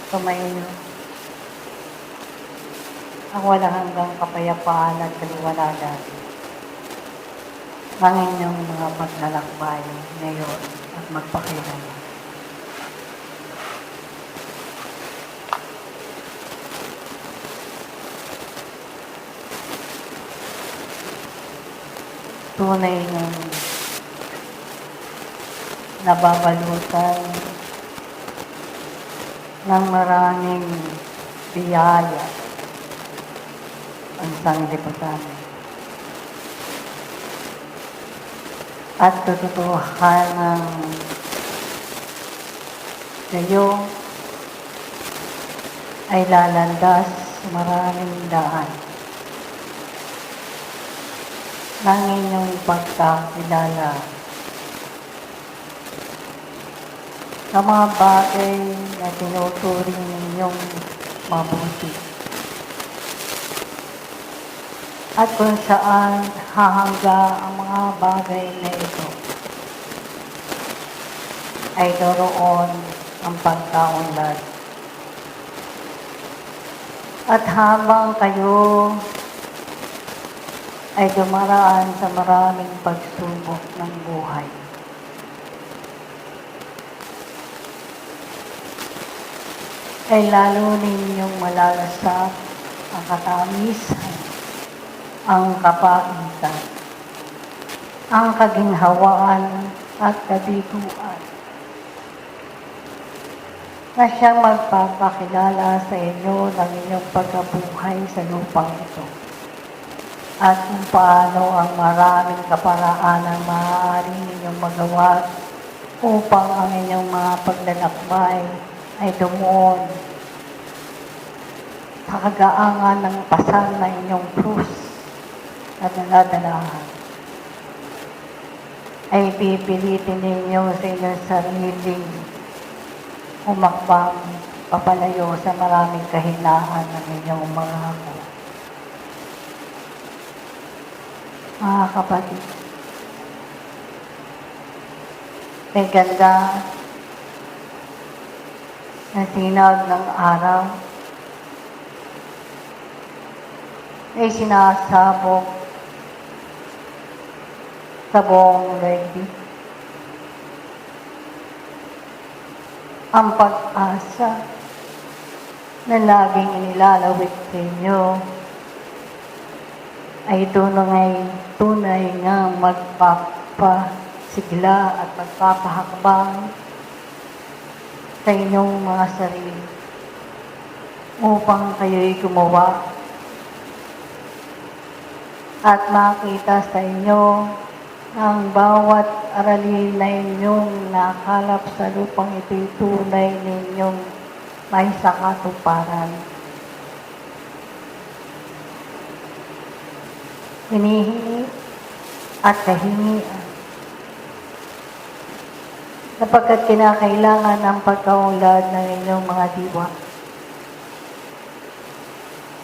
Sumainyo ang walang hanggang kapayapaan at kaliwanagan ng inyong mga paglalakbay ngayon at magpakailanman. Tunay ng nababalutan ng maraming biyaya ang sanglibutan at katotohanan ng kayo ay lalandas sa maraming daan ng inyong pagkakilala sa mga bagay na tinuturing ninyong mabuti at kung saan hahangga ang mga bagay na ito ay doroon ang pagkaunlad. At habang kayo ay dumaraan sa maraming pagsubok ng buhay, ay lalo ninyong malalasap ang katamisan, ang kapaitan, ang kaginhawaan at kabiguan na siyang magpapakilala sa inyo ng inyong pagkabuhay sa lupang ito at kung paano ang maraming kaparaan ang maaari ninyong magawa upang ang inyong mga paglalakbay ay dumuon sa kagaangan ng pasal na inyong krus na daladalahan. Ay pipilitin ninyo sa inyong sariling umakbang papalayo sa maraming kahinaan ng inyong mga hako. Mga kapatid, may ganda na sinag ng araw ay sinasabog sa buong daigdig. Ang pag-asa na laging inilalawit sa inyo ay tunay nga magpapasigla at magpapahakbang sa inyong mga sarili upang kayo'y gumawa at makita sa inyo ang bawat aralin na inyong nakalap sa lupang ito'y tunay ninyong may sakatuparan. Hinihingi at kahingian sapagkat kinakailangan ang pagkaunlad ng inyong mga diwa.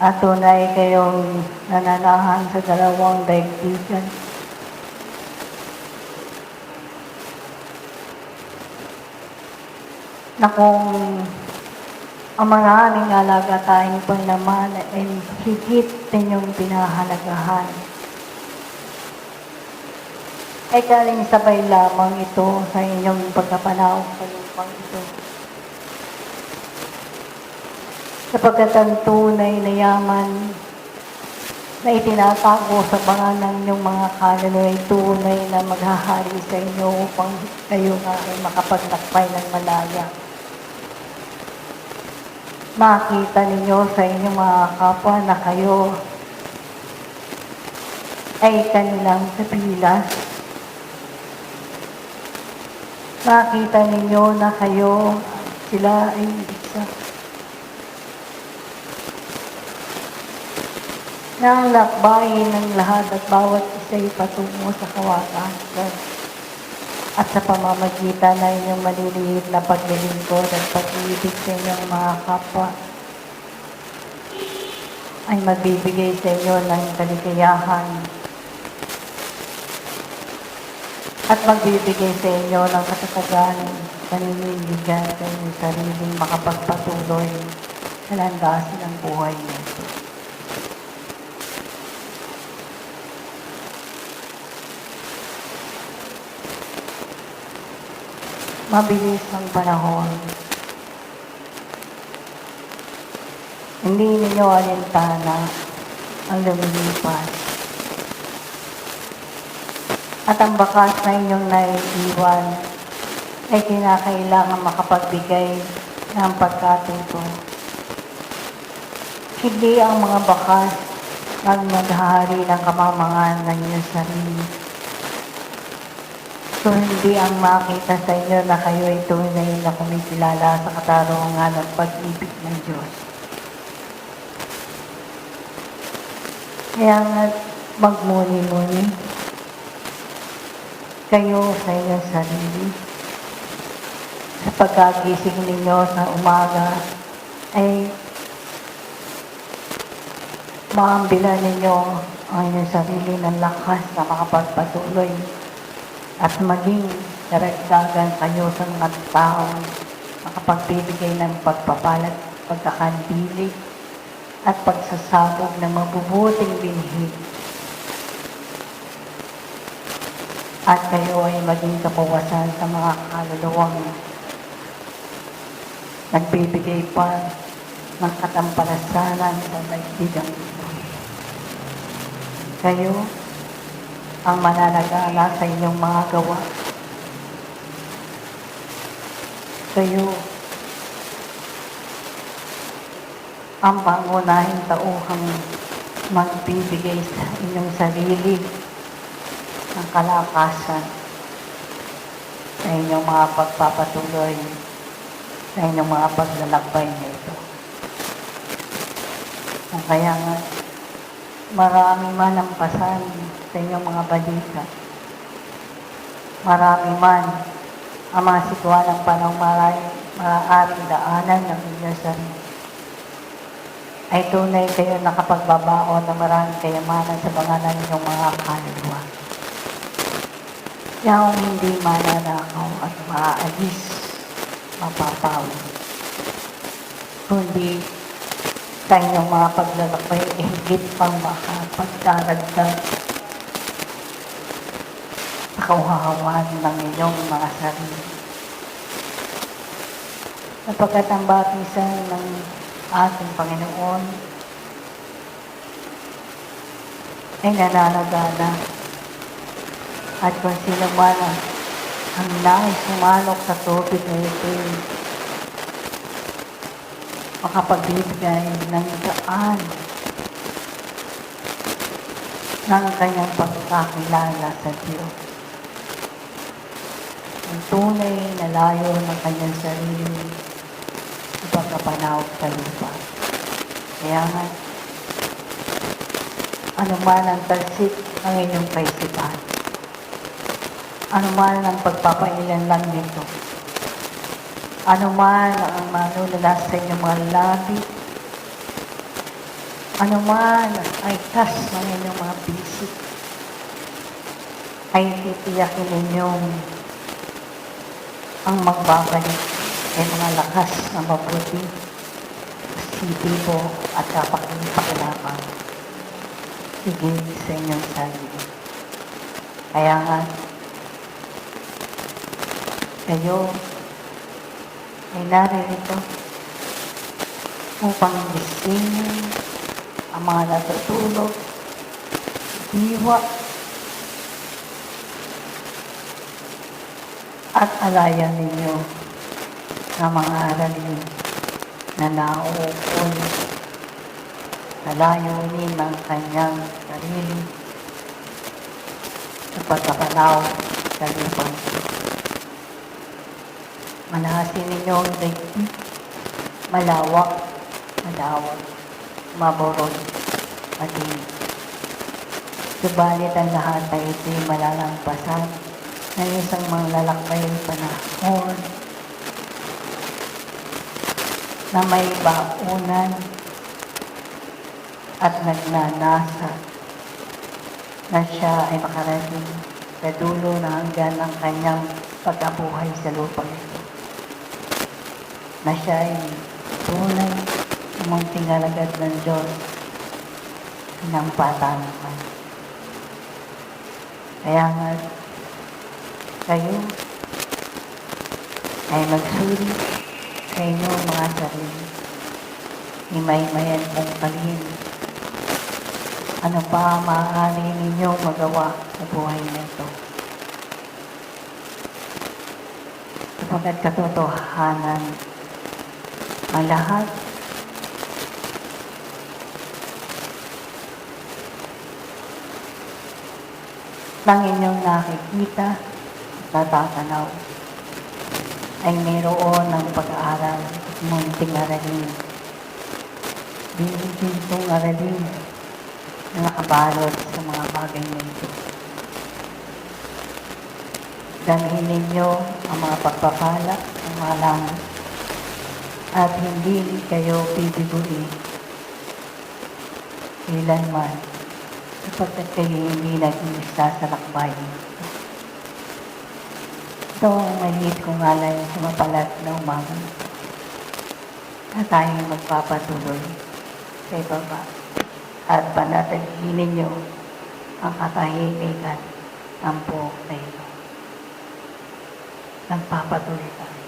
At tunay kayong nananahan sa dalawang daigdigan. Na kung ang maraming alagataing panglaman ay higit ninyong pinahalagahan, ay galing sabay lamang ito sa inyong pagkapanahon sa lupang ito. Sapagkat ang tunay na yaman na itinatago sa bangal ng inyong mga kaluluwa ay tunay na maghahari sa inyo upang kayo nga ay makapaglakbay ng malaya. Makita ninyo sa inyong mga kapwa na kayo ay kanilang kapilas. Makita ninyo na kayo, sila ay isa. Nang lakbayin ng lahat at bawat isa'y patungo sa kawasan at sa pamamagitan na inyong maliliit na paglilingkod at pag-ibig sa inyong mga kapwa ay magbibigay sa inyo ng kaligayahan at magbibigay sa inyo ng katatagan paninindigan sa inyong sariling makapagpatuloy sa landasin ng buhay nito. Mabilis ang panahon. Hindi ninyo alintana ang lumilipas. At ang bakas na inyong naiiwan ay kinakailangan makapagbigay ng pagkatuto. Hindi ang mga bakas ang naghahari ng kamamangan ng inyong sarili. Kung hindi ang makita sa inyo na kayo ay tunay na kumikilala sa katarungan at pag-ibig ng Diyos. Kaya nga magmuni-muni kayo sa inyong sarili. Sa pagkagising ninyo sa umaga ay maambilan ninyo ang inyong sarili ng lakas na makapagpatuloy at maging karagdagan kayo sa mga taong makapagbibigay ng pagpapalat, pagkakandilig at pagsasabog ng mabubuting binhi. At kayo ay maging kapawasan sa mga kaluluwang nagbibigay pa ng katampalasanan sa daigdigang ito. Kayo ang mananagala sa inyong mga gawa. Kayo ang pangunahing tauhang magbibigay sa inyong sarili ng kalakasan sa inyong mga pagpapatuloy, sa inyong mga paglalakbay nito. Kaya nga, marami man ang pasan sa inyong mga balita. Marami man ang mga sitwaan ng panahong maaaring daanan ng inyong sarili. Ay tunay kayo nakapagbabaon ng maraming kayamanan sa pangalan ng inyong mga kaluluwa. Yung hindi mananakaw at maaalis, mapapawi. Kundi sa inyong mga paglalakbay, higit pang makapagdaragdag sa kauhahawan ng inyong mga sarili. Sapagkat ang batisan ng ating Panginoon ay nananagana. At kung sino man ang nais sumalok sa tubig na ito, makapagbibigay ng daan ng kanyang pagkakilala sa Diyos. Ang tunay na layo ng kanyang sarili sa pagkapanawag sa lupa. Kaya nga, anuman ang talsik ng inyong kaisipan, anuman ang pagpapailan lang nito, anuman ang manunala sa inyong mga labi, anuman ay tas ng inyong mga bisik, ay titiyakin ninyong ang magbabalik ay mga lakas na mabuti, positibo at kapakinapakinabang higit sa inyong sarili. Kaya nga, kayo ay naririto upang gisingin ang mga natutulog, diwa, at alayan ninyo ng mga aralin na nauukol sa layunin ng kanyang sarili sa pagkapanaw sa lupang. Manahasin ninyo ang daigdig, malawak, madawag, maborog, matinig. Subalit ang lahat ay ito'y malalampasan ng isang manglalakbay panahon na may baunan at nagnanasa na siya ay makarating sa dulo na hanggan ng kanyang pagkabuhay sa lupang ito. na siya ay tunay munting alagad ng Diyos ng patanaman. Kaya nga kayo ay magsuri sa inyong mga sarili. Himay-mayan pong kalin. Ano pa ang maaari ninyong magawa sa buhay na ito? Sapagkat katotohanan, ang lahat ng inyong nakikita at natatanaw ay mayroon ng pag-aaral at munting aralin. Bintong aralin na nakabalot sa mga bagay na ito. Dalhin ninyo ang mga pagpapala ng mga langit at hindi kayo bibiguin kailanman sapagkat kayo hindi nag-iisa sa lakbayin. Ito ang maliit kong alay sa mapalat na umaga na tayong magpapatuloy sa ibaba at panatilihin ninyo ang katahimikan ng buong na ito. Nagpapatuloy tayo.